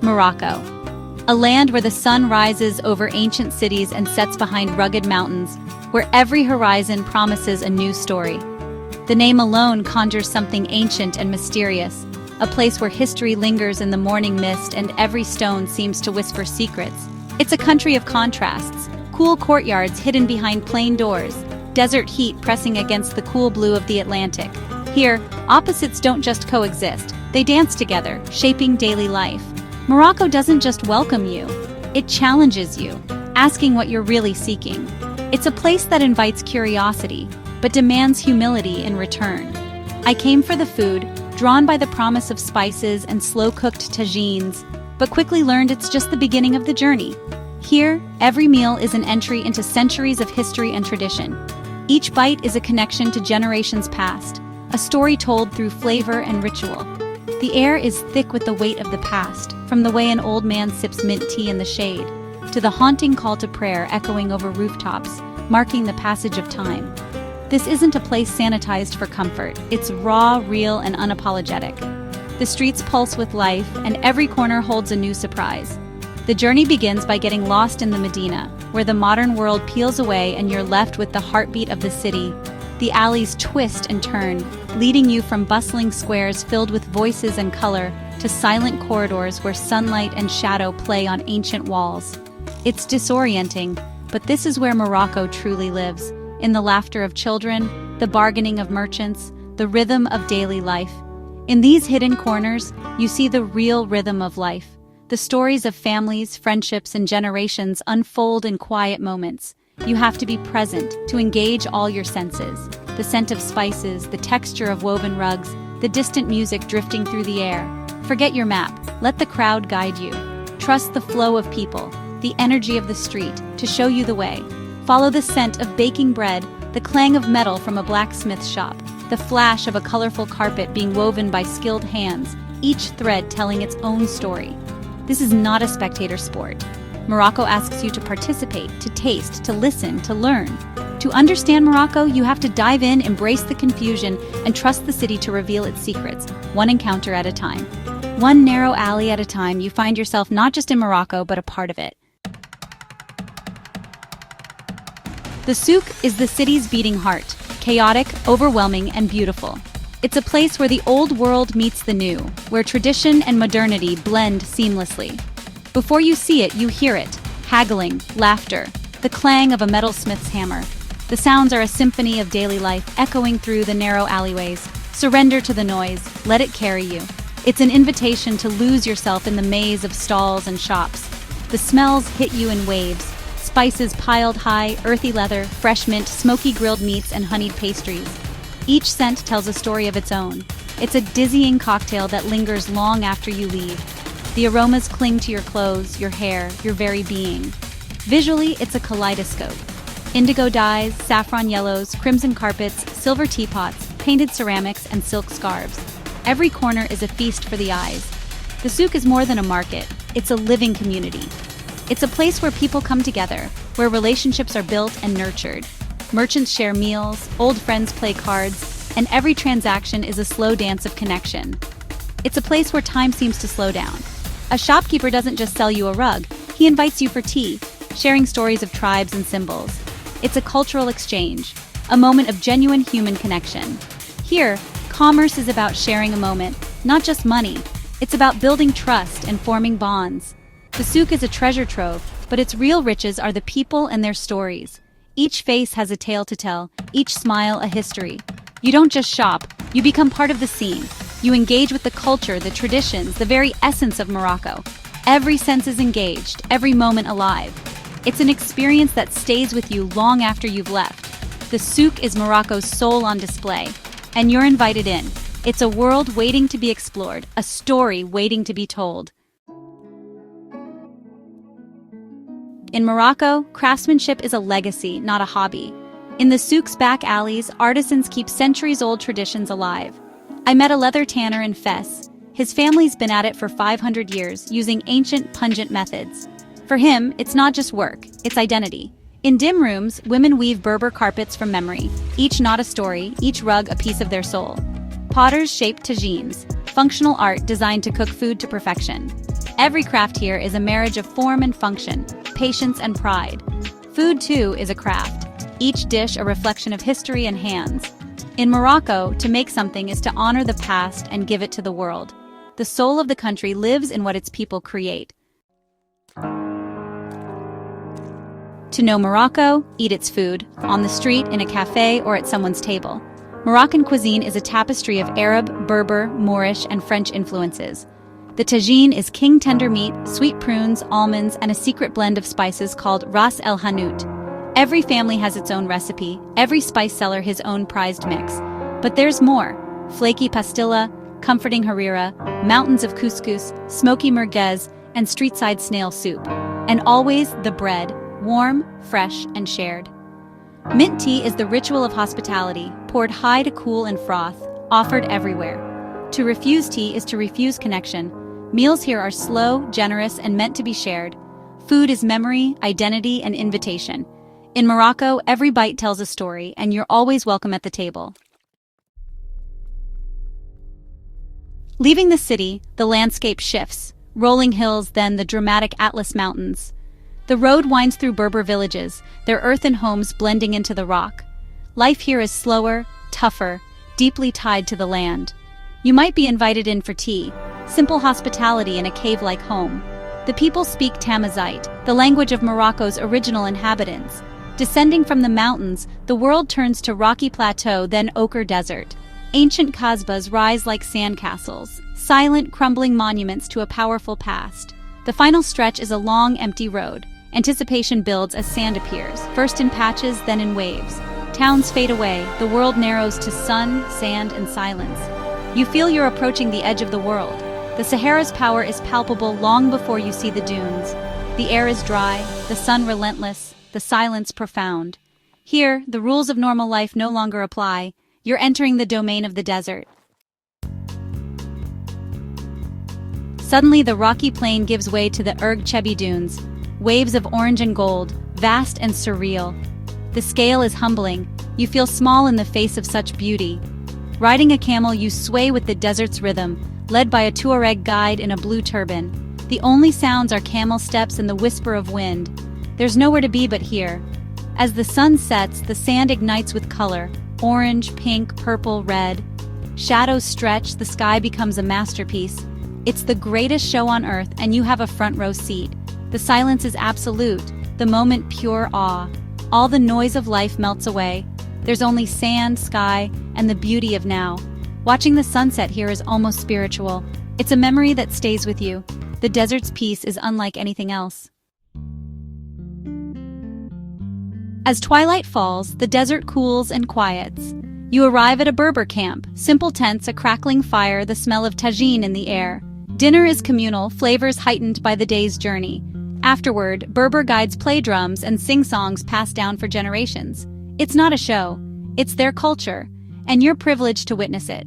Morocco. A land where the sun rises over ancient cities and sets behind rugged mountains, where every horizon promises a new story. The name alone conjures something ancient and mysterious, a place where history lingers in the morning mist and every stone seems to whisper secrets. It's a country of contrasts, cool courtyards hidden behind plain doors, desert heat pressing against the cool blue of the Atlantic. Here, opposites don't just coexist, they dance together, shaping daily life. Morocco doesn't just welcome you, it challenges you, asking what you're really seeking. It's a place that invites curiosity, but demands humility in return. I came for the food, drawn by the promise of spices and slow-cooked tagines, but quickly learned it's just the beginning of the journey. Here, every meal is an entry into centuries of history and tradition. Each bite is a connection to generations past, a story told through flavor and ritual. The air is thick with the weight of the past, from the way an old man sips mint tea in the shade, to the haunting call to prayer echoing over rooftops, marking the passage of time. This isn't a place sanitized for comfort, it's raw, real, and unapologetic. The streets pulse with life, and every corner holds a new surprise. The journey begins by getting lost in the Medina, where the modern world peels away and you're left with the heartbeat of the city. The alleys twist and turn, leading you from bustling squares filled with voices and color to silent corridors where sunlight and shadow play on ancient walls. It's disorienting, but this is where Morocco truly lives, in the laughter of children, the bargaining of merchants, the rhythm of daily life. In these hidden corners, you see the real rhythm of life. The stories of families, friendships, and generations unfold in quiet moments. You have to be present to engage all your senses. The scent of spices, the texture of woven rugs, the distant music drifting through the air. Forget your map. Let the crowd guide you. Trust the flow of people, the energy of the street, to show you the way. Follow the scent of baking bread, the clang of metal from a blacksmith's shop, the flash of a colorful carpet being woven by skilled hands, each thread telling its own story. This is not a spectator sport. Morocco asks you to participate, to taste, to listen, to learn. To understand Morocco, you have to dive in, embrace the confusion, and trust the city to reveal its secrets, one encounter at a time. One narrow alley at a time, you find yourself not just in Morocco, but a part of it. The souk is the city's beating heart, chaotic, overwhelming, and beautiful. It's a place where the old world meets the new, where tradition and modernity blend seamlessly. Before you see it, you hear it. Haggling, laughter, the clang of a metalsmith's hammer. The sounds are a symphony of daily life echoing through the narrow alleyways. Surrender to the noise, let it carry you. It's an invitation to lose yourself in the maze of stalls and shops. The smells hit you in waves. Spices piled high, earthy leather, fresh mint, smoky grilled meats, and honeyed pastries. Each scent tells a story of its own. It's a dizzying cocktail that lingers long after you leave. The aromas cling to your clothes, your hair, your very being. Visually, it's a kaleidoscope. Indigo dyes, saffron yellows, crimson carpets, silver teapots, painted ceramics, and silk scarves. Every corner is a feast for the eyes. The souk is more than a market. It's a living community. It's a place where people come together, where relationships are built and nurtured. Merchants share meals, old friends play cards, and every transaction is a slow dance of connection. It's a place where time seems to slow down. A shopkeeper doesn't just sell you a rug, he invites you for tea, sharing stories of tribes and symbols. It's a cultural exchange, a moment of genuine human connection. Here, commerce is about sharing a moment, not just money. It's about building trust and forming bonds. The souk is a treasure trove, but its real riches are the people and their stories. Each face has a tale to tell, each smile a history. You don't just shop, you become part of the scene. You engage with the culture, the traditions, the very essence of Morocco. Every sense is engaged, every moment alive. It's an experience that stays with you long after you've left. The souk is Morocco's soul on display, and you're invited in. It's a world waiting to be explored, a story waiting to be told. In Morocco, craftsmanship is a legacy, not a hobby. In the souk's back alleys, artisans keep centuries-old traditions alive. I met a leather tanner in Fes. His family's been at it for 500 years, using ancient, pungent methods. For him, it's not just work, it's identity. In dim rooms, women weave Berber carpets from memory, each knot a story, each rug a piece of their soul. Potters shape tagines, functional art designed to cook food to perfection. Every craft here is a marriage of form and function, patience and pride. Food, too, is a craft, each dish a reflection of history and hands. In Morocco, to make something is to honor the past and give it to the world. The soul of the country lives in what its people create. To know Morocco, eat its food, on the street, in a cafe, or at someone's table. Moroccan cuisine is a tapestry of Arab, Berber, Moorish, and French influences. The tagine is king tender meat, sweet prunes, almonds, and a secret blend of spices called ras el hanout. Every family has its own recipe, every spice seller his own prized mix. But there's more. Flaky pastilla, comforting harira, mountains of couscous, smoky merguez, and street-side snail soup. And always the bread, warm, fresh, and shared. Mint tea is the ritual of hospitality, poured high to cool and froth, offered everywhere. To refuse tea is to refuse connection. Meals here are slow, generous, and meant to be shared. Food is memory, identity, and invitation. In Morocco, every bite tells a story, and you're always welcome at the table. Leaving the city, the landscape shifts. Rolling hills, then the dramatic Atlas Mountains. The road winds through Berber villages, their earthen homes blending into the rock. Life here is slower, tougher, deeply tied to the land. You might be invited in for tea, simple hospitality in a cave-like home. The people speak Tamazight, the language of Morocco's original inhabitants. Descending from the mountains, the world turns to rocky plateau, then ochre desert. Ancient kasbahs rise like sandcastles, silent, crumbling monuments to a powerful past. The final stretch is a long, empty road. Anticipation builds as sand appears, first in patches, then in waves. Towns fade away, the world narrows to sun, sand, and silence. You feel you're approaching the edge of the world. The Sahara's power is palpable long before you see the dunes. The air is dry, the sun relentless, the silence profound. Here, the rules of normal life no longer apply. You're entering the domain of the desert. Suddenly, the rocky plain gives way to the Erg Chebi dunes, waves of orange and gold, vast and surreal. The scale is humbling. You feel small in the face of such beauty. Riding a camel, you sway with the desert's rhythm, led by a Tuareg guide in a blue turban. The only sounds are camel steps and the whisper of wind. There's nowhere to be but here. As the sun sets, the sand ignites with color, orange, pink, purple, red. Shadows stretch, the sky becomes a masterpiece. It's the greatest show on earth, and you have a front row seat. The silence is absolute, the moment pure awe. All the noise of life melts away. There's only sand, sky, and the beauty of now. Watching the sunset here is almost spiritual. It's a memory that stays with you. The desert's peace is unlike anything else. As twilight falls, the desert cools and quiets. You arrive at a Berber camp, simple tents, a crackling fire, the smell of tagine in the air. Dinner is communal, flavors heightened by the day's journey. Afterward, Berber guides play drums and sing songs passed down for generations. It's not a show, it's their culture, and you're privileged to witness it.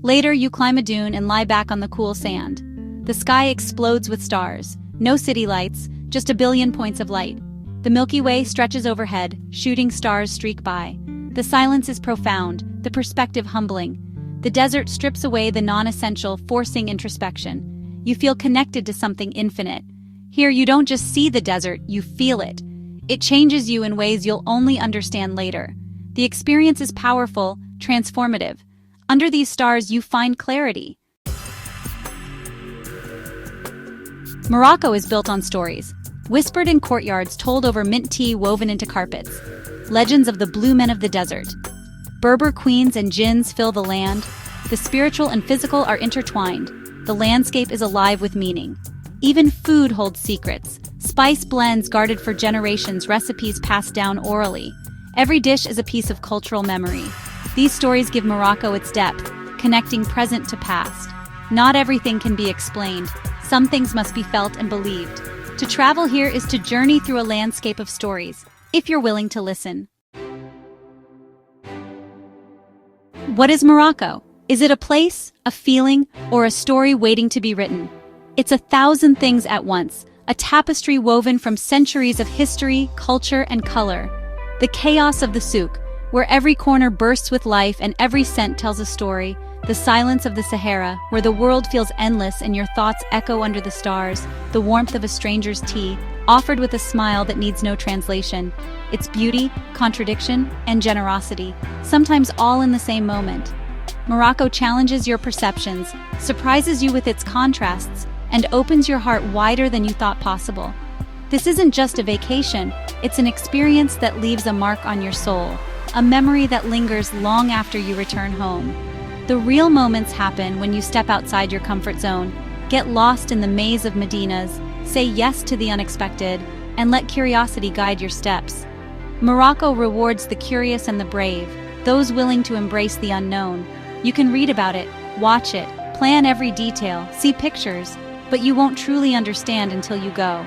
Later, you climb a dune and lie back on the cool sand. The sky explodes with stars, no city lights, just a billion points of light. The Milky Way stretches overhead, shooting stars streak by. The silence is profound, the perspective humbling. The desert strips away the non-essential, forcing introspection. You feel connected to something infinite. Here, you don't just see the desert, you feel it. It changes you in ways you'll only understand later. The experience is powerful, transformative. Under these stars, you find clarity. Morocco is built on stories, whispered in courtyards, told over mint tea woven into carpets. Legends of the blue men of the desert. Berber queens and jinns fill the land. The spiritual and physical are intertwined. The landscape is alive with meaning. Even food holds secrets. Spice blends guarded for generations, recipes passed down orally. Every dish is a piece of cultural memory. These stories give Morocco its depth, connecting present to past. Not everything can be explained. Some things must be felt and believed. To travel here is to journey through a landscape of stories, if you're willing to listen. What is Morocco? Is it a place, a feeling, or a story waiting to be written? It's 1,000 things at once, a tapestry woven from centuries of history, culture, and color. The chaos of the souk, where every corner bursts with life and every scent tells a story. The silence of the Sahara, where the world feels endless and your thoughts echo under the stars, the warmth of a stranger's tea, offered with a smile that needs no translation. Its beauty, contradiction, and generosity, sometimes all in the same moment. Morocco challenges your perceptions, surprises you with its contrasts, and opens your heart wider than you thought possible. This isn't just a vacation, it's an experience that leaves a mark on your soul, a memory that lingers long after you return home. The real moments happen when you step outside your comfort zone, get lost in the maze of Medinas, say yes to the unexpected, and let curiosity guide your steps. Morocco rewards the curious and the brave, those willing to embrace the unknown. You can read about it, watch it, plan every detail, see pictures, but you won't truly understand until you go.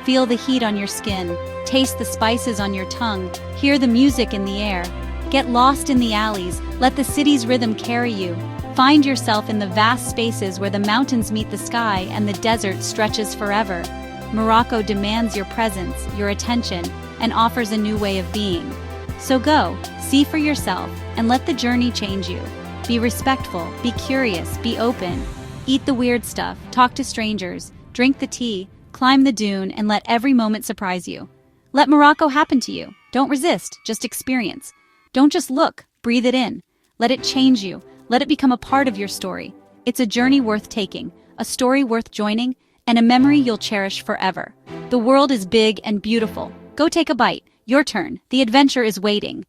Feel the heat on your skin, taste the spices on your tongue, hear the music in the air. Get lost in the alleys, let the city's rhythm carry you. Find yourself in the vast spaces where the mountains meet the sky and the desert stretches forever. Morocco demands your presence, your attention, and offers a new way of being. So go, see for yourself, and let the journey change you. Be respectful, be curious, be open. Eat the weird stuff, talk to strangers, drink the tea, climb the dune, and let every moment surprise you. Let Morocco happen to you. Don't resist, just experience. Don't just look, breathe it in. Let it change you. Let it become a part of your story. It's a journey worth taking, a story worth joining, and a memory you'll cherish forever. The world is big and beautiful. Go take a bite. Your turn. The adventure is waiting.